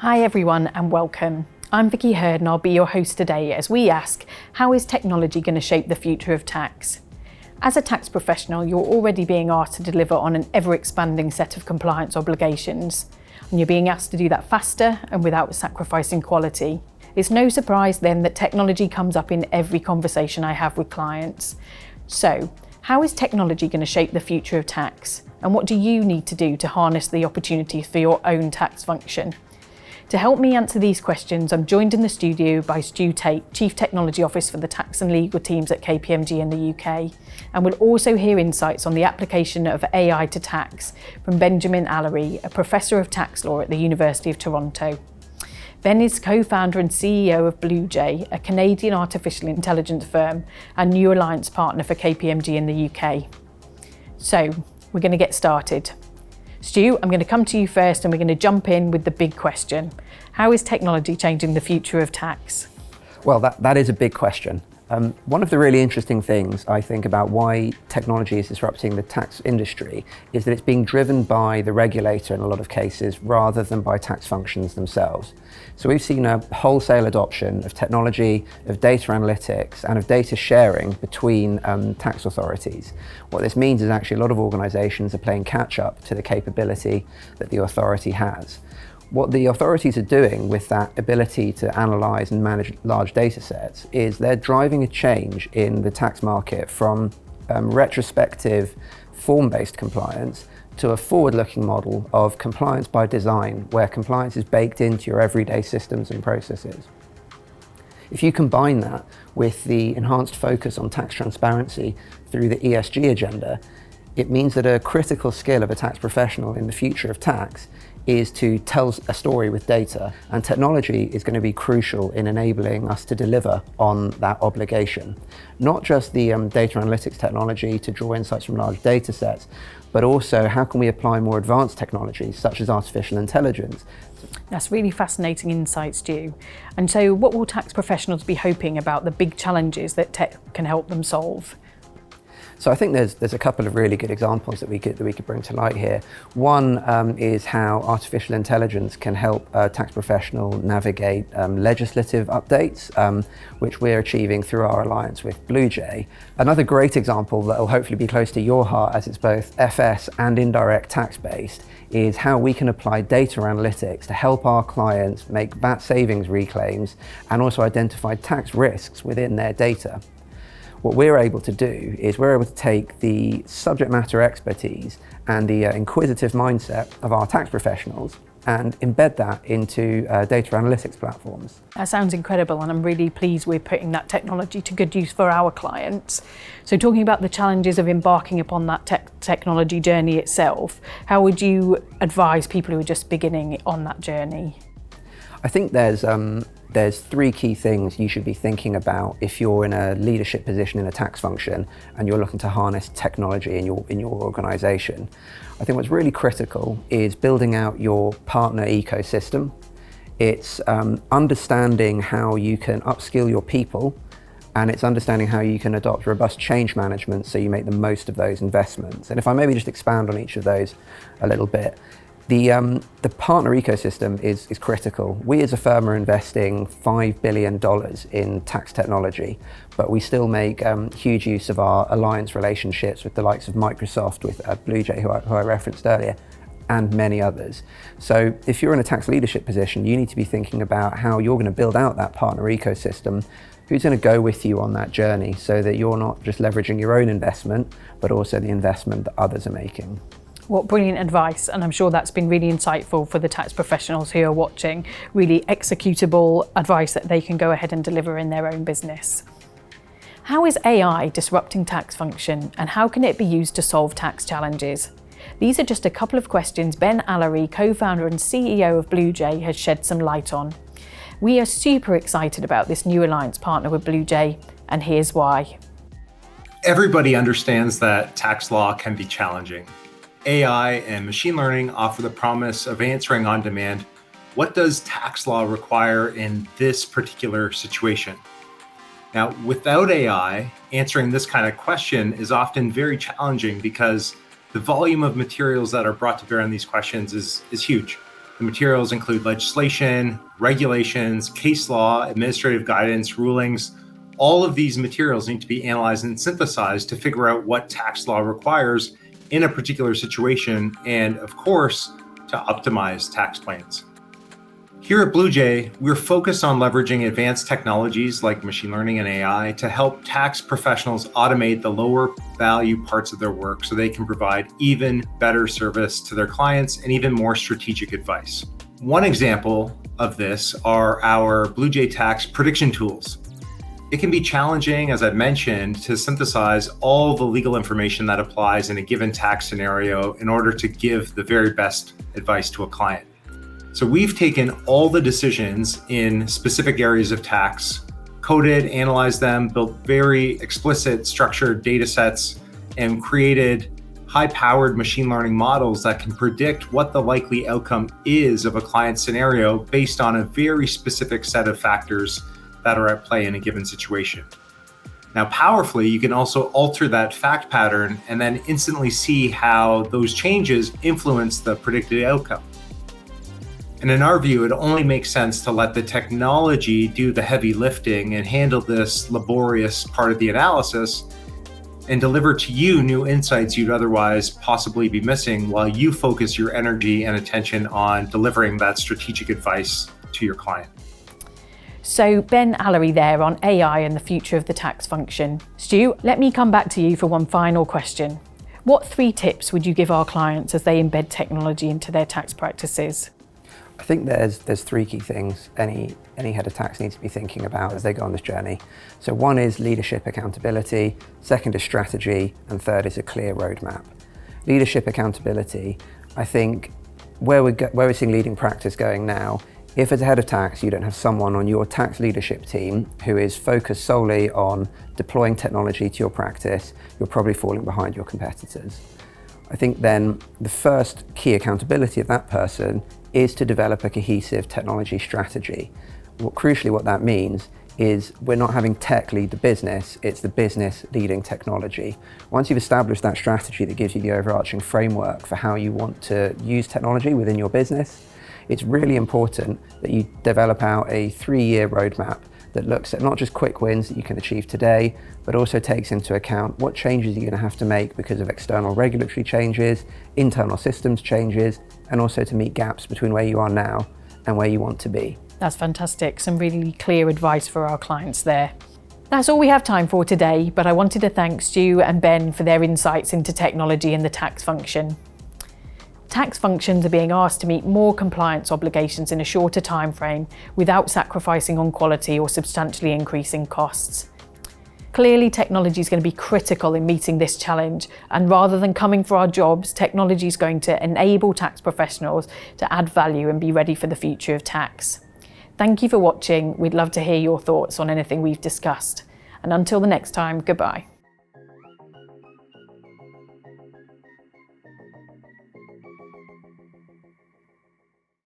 Hi everyone and welcome. I'm Vicki Heard and I'll be your host today as we ask, how is technology going to shape the future of tax? As a tax professional, you're already being asked to deliver on an ever-expanding set of compliance obligations, and you're being asked to do that faster and without sacrificing quality. It's no surprise then that technology comes up in every conversation I have with clients. So, how is technology going to shape the future of tax? And what do you need to do to harness the opportunities for your own tax function? To help me answer these questions, I'm joined in the studio by Stuart Tait, Chief Technology Officer for the tax and legal teams at KPMG in the UK. And we'll also hear insights on the application of AI to tax from Benjamin Allery, a Professor of Tax Law at the University of Toronto. Ben is co-founder and CEO of BlueJay, a Canadian artificial intelligence firm and new alliance partner for KPMG in the UK. So, we're going to get started. Stu, I'm going to come to you first and we're going to jump in with the big question. How is technology changing the future of tax? Well, that is a big question. One of the really interesting things I think about why technology is disrupting the tax industry is that it's being driven by the regulator in a lot of cases rather than by tax functions themselves. So we've seen a wholesale adoption of technology, of data analytics, and of data sharing between tax authorities. What this means is actually a lot of organizations are playing catch up to the capability that the authority has. What the authorities are doing with that ability to analyse and manage large data sets is they're driving a change in the tax market from retrospective form-based compliance to a forward-looking model of compliance by design, where compliance is baked into your everyday systems and processes. If you combine that with the enhanced focus on tax transparency through the ESG agenda, it means that a critical skill of a tax professional in the future of tax is to tell a story with data, and technology is going to be crucial in enabling us to deliver on that obligation. Not just the data analytics technology to draw insights from large data sets, but also how can we apply more advanced technologies such as artificial intelligence. That's really fascinating insights, Stu. And so what will tax professionals be hoping about the big challenges that tech can help them solve? So I think there's a couple of really good examples that we could bring to light here. One is how artificial intelligence can help a tax professional navigate legislative updates, which we're achieving through our alliance with BlueJay. Another great example that will hopefully be close to your heart, as it's both FS and indirect tax based, is how we can apply data analytics to help our clients make VAT savings reclaims and also identify tax risks within their data. What we're able to do is we're able to take the subject matter expertise and the inquisitive mindset of our tax professionals and embed that into data analytics platforms. That sounds incredible, and I'm really pleased we're putting that technology to good use for our clients. So talking about the challenges of embarking upon that technology journey itself, how would you advise people who are just beginning on that journey? I think there's three key things you should be thinking about if you're in a leadership position in a tax function and you're looking to harness technology in your organization. I think what's really critical is building out your partner ecosystem. It's understanding how you can upskill your people, and it's understanding how you can adopt robust change management so you make the most of those investments. And if I maybe just expand on each of those a little bit. The partner ecosystem is critical. We as a firm are investing $5 billion in tax technology, but we still make huge use of our alliance relationships with the likes of Microsoft, with BlueJay, who I referenced earlier, and many others. So if you're in a tax leadership position, you need to be thinking about how you're going to build out that partner ecosystem, who's going to go with you on that journey so that you're not just leveraging your own investment, but also the investment that others are making. What brilliant advice, and I'm sure that's been really insightful for the tax professionals who are watching, really executable advice that they can go ahead and deliver in their own business. How is AI disrupting tax function, and how can it be used to solve tax challenges? These are just a couple of questions Ben Allery, co-founder and CEO of BlueJay, has shed some light on. We are super excited about this new alliance partner with BlueJay, and here's why. Everybody understands that tax law can be challenging. AI and machine learning offer the promise of answering on demand. What does tax law require in this particular situation? Now, without AI, answering this kind of question is often very challenging because the volume of materials that are brought to bear on these questions is huge. The materials include legislation, regulations, case law, administrative guidance, rulings. All of these materials need to be analyzed and synthesized to figure out what tax law requires in a particular situation, and of course, to optimize tax plans. Here at BlueJay, we're focused on leveraging advanced technologies like machine learning and AI to help tax professionals automate the lower value parts of their work so they can provide even better service to their clients and even more strategic advice. One example of this are our BlueJay Tax prediction tools. It can be challenging, as I've mentioned, to synthesize all the legal information that applies in a given tax scenario in order to give the very best advice to a client. So we've taken all the decisions in specific areas of tax, coded, analyzed them, built very explicit structured data sets, and created high-powered machine learning models that can predict what the likely outcome is of a client scenario based on a very specific set of factors that are at play in a given situation. Now, powerfully, you can also alter that fact pattern and then instantly see how those changes influence the predicted outcome. And in our view, it only makes sense to let the technology do the heavy lifting and handle this laborious part of the analysis and deliver to you new insights you'd otherwise possibly be missing while you focus your energy and attention on delivering that strategic advice to your client. So Ben Allery there on AI and the future of the tax function. Stu, let me come back to you for one final question. What 3 tips would you give our clients as they embed technology into their tax practices? I think there's 3 key things any head of tax needs to be thinking about as they go on this journey. So one is leadership accountability, second is strategy, and third is a clear roadmap. Leadership accountability, I think where we're seeing leading practice going now, if as a head of tax you don't have someone on your tax leadership team who is focused solely on deploying technology to your practice, you're probably falling behind your competitors. I think then the first key accountability of that person is to develop a cohesive technology strategy. Crucially, what that means is we're not having tech lead the business, it's the business leading technology. Once you've established that strategy that gives you the overarching framework for how you want to use technology within your business, it's really important that you develop out a 3-year roadmap that looks at not just quick wins that you can achieve today, but also takes into account what changes you're going to have to make because of external regulatory changes, internal systems changes, and also to meet gaps between where you are now and where you want to be. That's fantastic. Some really clear advice for our clients there. That's all we have time for today, but I wanted to thank Stu and Ben for their insights into technology and the tax function. Tax functions are being asked to meet more compliance obligations in a shorter time frame without sacrificing on quality or substantially increasing costs. Clearly, technology is going to be critical in meeting this challenge, and rather than coming for our jobs, technology is going to enable tax professionals to add value and be ready for the future of tax. Thank you for watching. We'd love to hear your thoughts on anything we've discussed. And until the next time, goodbye.